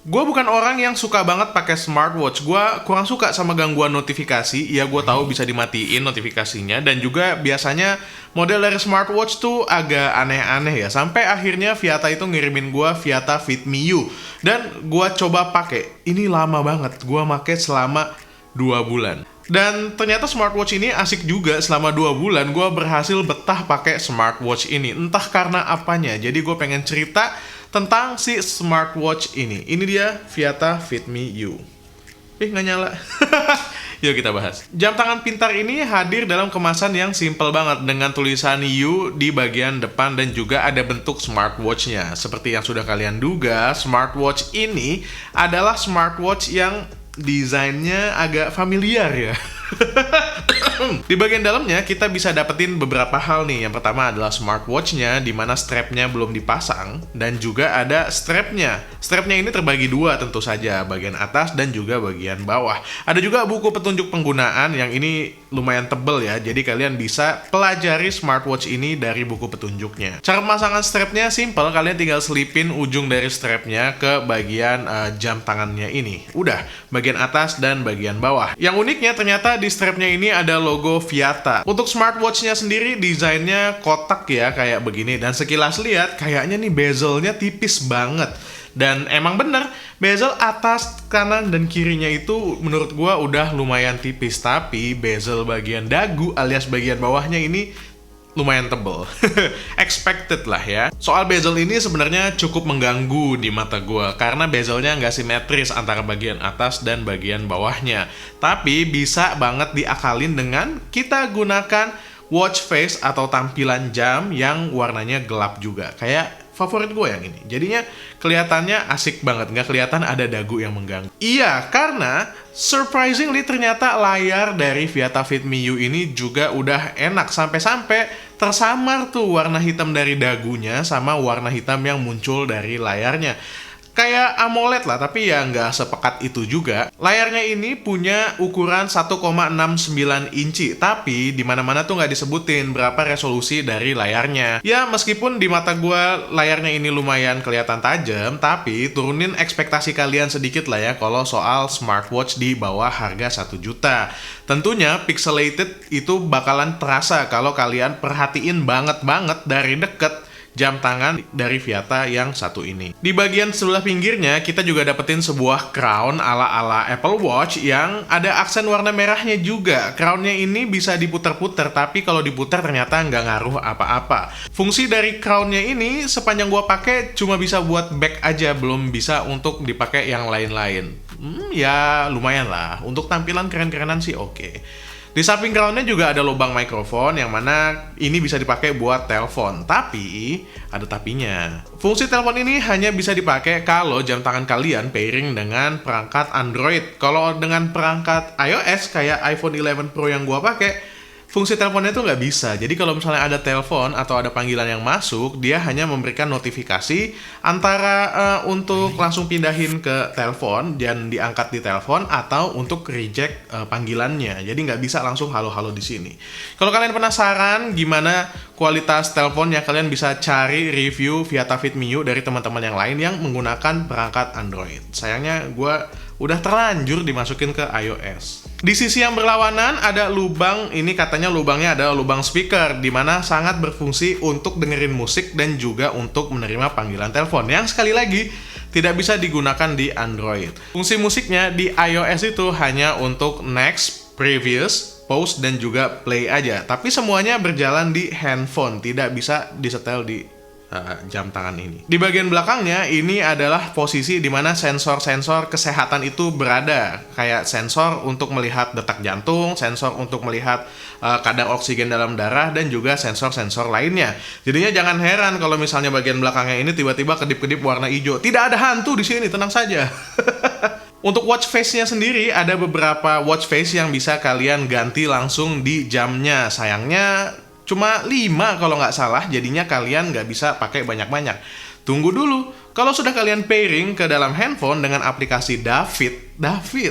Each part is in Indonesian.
Gue bukan orang yang suka banget pakai smartwatch. Gue kurang suka sama gangguan notifikasi. Ya gue tahu bisa dimatiin notifikasinya. Dan juga biasanya model dari smartwatch tuh agak aneh-aneh ya. Sampai akhirnya Viata itu ngirimin gue Viata Fit Me You. Dan gue coba pakai. Ini lama banget. Gue pakai selama 2 bulan. Dan ternyata smartwatch ini asik juga. Selama 2 bulan gue berhasil betah pakai smartwatch ini. Entah karena apanya. Jadi gue pengen cerita tentang si smartwatch ini. Ini dia Viata Fit Me You. Nggak nyala. Yuk kita bahas. Jam tangan pintar ini hadir dalam kemasan yang simple banget dengan tulisan You di bagian depan dan juga ada bentuk smartwatch-nya. Seperti yang sudah kalian duga, smartwatch ini adalah smartwatch yang desainnya agak familiar ya. Di bagian dalamnya kita bisa dapetin beberapa hal nih. Yang pertama adalah smartwatch-nya, di mana strapnya belum dipasang, dan juga ada strapnya. Strapnya ini terbagi dua tentu saja, bagian atas dan juga bagian bawah. Ada juga buku petunjuk penggunaan yang ini lumayan tebel ya, jadi kalian bisa pelajari smartwatch ini dari buku petunjuknya. Cara pemasangan strapnya simple, kalian tinggal selipin ujung dari strapnya ke bagian jam tangannya ini. Udah, bagian atas dan bagian bawah. Yang uniknya ternyata di strapnya ini ada logo Viata. Untuk smartwatch-nya sendiri desainnya kotak ya, kayak begini. Dan sekilas lihat kayaknya nih bezelnya tipis banget. Dan emang bener, bezel atas, kanan, dan kirinya itu menurut gua udah lumayan tipis. Tapi bezel bagian dagu alias bagian bawahnya ini lumayan tebel. Expected lah ya. Soal bezel ini sebenarnya cukup mengganggu di mata gue karena bezelnya nggak simetris antara bagian atas dan bagian bawahnya. Tapi bisa banget diakalin dengan kita gunakan watch face atau tampilan jam yang warnanya gelap juga. Kayak favorit gue yang ini. Jadinya kelihatannya asik banget, nggak kelihatan ada dagu yang mengganggu. Iya, karena surprisingly ternyata layar dari Viata Fit Me You ini juga udah enak. Sampai-sampai tersamar tuh warna hitam dari dagunya sama warna hitam yang muncul dari layarnya. Kayak AMOLED lah, tapi ya nggak sepekat itu juga. Layarnya ini punya ukuran 1,69 inci, tapi di mana-mana tuh nggak disebutin berapa resolusi dari layarnya. Ya, meskipun di mata gue layarnya ini lumayan kelihatan tajam, tapi turunin ekspektasi kalian sedikit lah ya kalau soal smartwatch di bawah harga 1 juta. Tentunya pixelated itu bakalan terasa kalau kalian perhatiin banget dari deket jam tangan dari Viata yang satu ini. Di bagian sebelah pinggirnya, kita juga dapetin sebuah crown ala-ala Apple Watch yang ada aksen warna merahnya juga. Crownnya ini bisa diputar-putar, tapi kalau diputar ternyata nggak ngaruh apa-apa. Fungsi dari crownnya ini sepanjang gua pakai cuma bisa buat bag aja, belum bisa untuk dipakai yang lain-lain. Ya lumayan lah, untuk tampilan keren-kerenan sih oke. Di samping crownnya juga ada lubang mikrofon yang mana ini bisa dipakai buat telepon. Tapi, ada tapinya. Fungsi telepon ini hanya bisa dipakai kalau jam tangan kalian pairing dengan perangkat Android. Kalau dengan perangkat iOS kayak iPhone 11 Pro yang gua pakai, fungsi teleponnya tuh nggak bisa. Jadi kalau misalnya ada telepon atau ada panggilan yang masuk, dia hanya memberikan notifikasi antara untuk langsung pindahin ke telepon dan diangkat di telepon atau untuk reject panggilannya. Jadi nggak bisa langsung halo-halo di sini. Kalau kalian penasaran gimana kualitas teleponnya, kalian bisa cari review Viata Fit Me You dari teman-teman yang lain yang menggunakan perangkat Android. Sayangnya gue udah terlanjur dimasukin ke iOS. Di sisi yang berlawanan ada lubang, ini katanya lubangnya adalah lubang speaker, dimana sangat berfungsi untuk dengerin musik dan juga untuk menerima panggilan telepon, yang sekali lagi tidak bisa digunakan di Android. Fungsi musiknya di iOS itu hanya untuk next, previous, pause, dan juga play aja. Tapi semuanya berjalan di handphone, tidak bisa disetel di jam tangan ini. Di bagian belakangnya ini adalah posisi di mana sensor-sensor kesehatan itu berada. Kayak sensor untuk melihat detak jantung, sensor untuk melihat kadar oksigen dalam darah, dan juga sensor-sensor lainnya. Jadinya jangan heran kalau misalnya bagian belakangnya ini tiba-tiba kedip-kedip warna hijau. Tidak ada hantu di sini, tenang saja. Untuk watch face-nya sendiri, ada beberapa watch face yang bisa kalian ganti langsung di jamnya. Sayangnya cuma 5 kalau nggak salah, jadinya kalian nggak bisa pakai banyak-banyak. Tunggu dulu, kalau sudah kalian pairing ke dalam handphone dengan aplikasi David,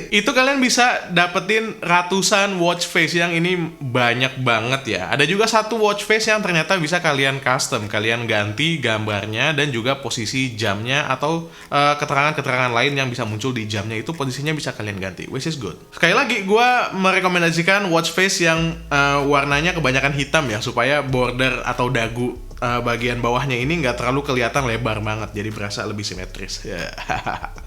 itu kalian bisa dapetin ratusan watch face yang ini banyak banget ya. Ada juga satu watch face yang ternyata bisa kalian custom, kalian ganti gambarnya dan juga posisi jamnya atau keterangan-keterangan lain yang bisa muncul di jamnya itu posisinya bisa kalian ganti, which is good. Sekali lagi, gue merekomendasikan watch face yang warnanya kebanyakan hitam ya, supaya border atau dagu bagian bawahnya ini nggak terlalu kelihatan lebar banget, jadi berasa lebih simetris.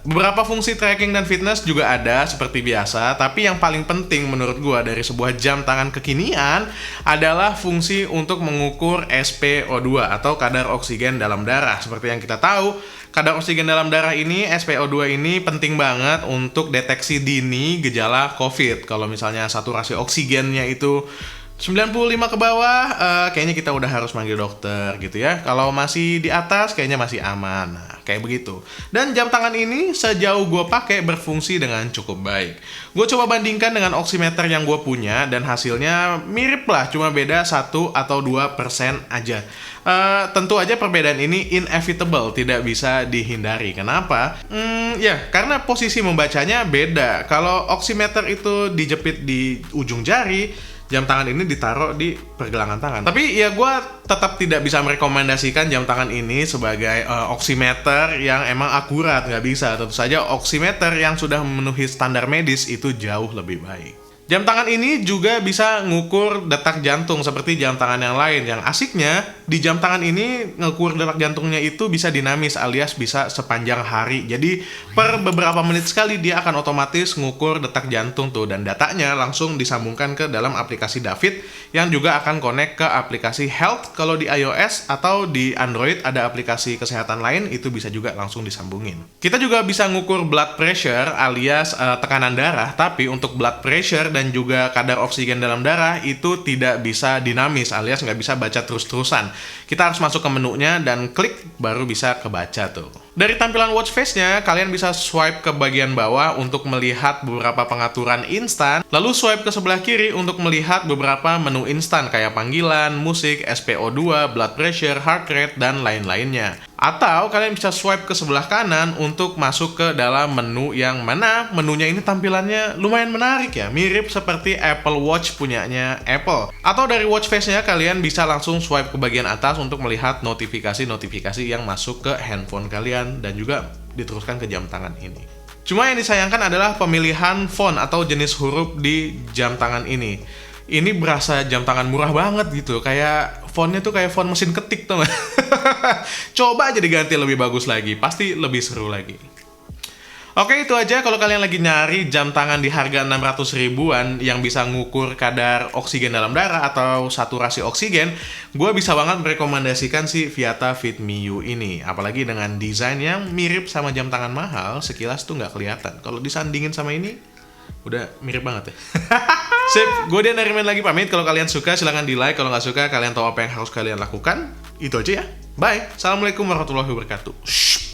Beberapa fungsi tracking dan fitness juga ada seperti biasa, tapi yang paling penting menurut gua dari sebuah jam tangan kekinian adalah fungsi untuk mengukur SpO2 atau kadar oksigen dalam darah. Seperti yang kita tahu, kadar oksigen dalam darah ini, SpO2 ini penting banget untuk deteksi dini gejala COVID. Kalau misalnya saturasi oksigennya itu 95 ke bawah, kayaknya kita udah harus manggil dokter gitu ya. Kalau masih di atas, kayaknya masih aman. Nah, kayak begitu. Dan jam tangan ini sejauh gue pakai berfungsi dengan cukup baik. Gue coba bandingkan dengan oximeter yang gue punya dan hasilnya mirip lah, cuma beda 1 atau 2% aja. Tentu aja perbedaan ini inevitable, tidak bisa dihindari. Kenapa? Ya, karena posisi membacanya beda. Kalau oximeter itu dijepit di ujung jari, jam tangan ini ditaruh di pergelangan tangan. Tapi ya gue tetap tidak bisa merekomendasikan jam tangan ini sebagai oximeter yang emang akurat, nggak bisa. Tentu saja oximeter yang sudah memenuhi standar medis itu jauh lebih baik. Jam tangan ini juga bisa ngukur detak jantung seperti jam tangan yang lain. Yang asiknya, di jam tangan ini ngukur detak jantungnya itu bisa dinamis alias bisa sepanjang hari. Jadi per beberapa menit sekali dia akan otomatis ngukur detak jantung tuh. Dan datanya langsung disambungkan ke dalam aplikasi David yang juga akan connect ke aplikasi Health kalau di iOS, atau di Android ada aplikasi kesehatan lain, itu bisa juga langsung disambungin. Kita juga bisa ngukur blood pressure alias tekanan darah, tapi untuk blood pressure dan juga kadar oksigen dalam darah itu tidak bisa dinamis alias nggak bisa baca terus-terusan. Kita harus masuk ke menunya dan klik baru bisa kebaca tuh. Dari tampilan watch face-nya, kalian bisa swipe ke bagian bawah untuk melihat beberapa pengaturan instan, lalu swipe ke sebelah kiri untuk melihat beberapa menu instan kayak panggilan, musik, SpO2, blood pressure, heart rate, dan lain-lainnya. Atau kalian bisa swipe ke sebelah kanan untuk masuk ke dalam menu yang mana menunya ini tampilannya lumayan menarik ya, mirip seperti Apple Watch punyanya Apple. Atau dari watch face-nya kalian bisa langsung swipe ke bagian atas untuk melihat notifikasi-notifikasi yang masuk ke handphone kalian dan juga diteruskan ke jam tangan ini. Cuma yang disayangkan adalah pemilihan font atau jenis huruf di jam tangan ini. Ini berasa jam tangan murah banget gitu, kayak fontnya tuh kayak font mesin ketik tuh. Coba aja diganti lebih bagus lagi, pasti lebih seru lagi. Oke, itu aja. Kalau kalian lagi nyari jam tangan di harga 600 ribuan yang bisa ngukur kadar oksigen dalam darah atau saturasi oksigen, gue bisa banget merekomendasikan si Viata Fit Me U ini. Apalagi dengan desain yang mirip sama jam tangan mahal, sekilas tuh nggak kelihatan. Kalau disandingin sama ini, udah mirip banget ya. Sip, gue Dian dari Main Lagi pamit. Kalau kalian suka silahkan di like, kalau nggak suka kalian tahu apa yang harus kalian lakukan. Itu aja ya. Bye. Assalamualaikum warahmatullahi wabarakatuh.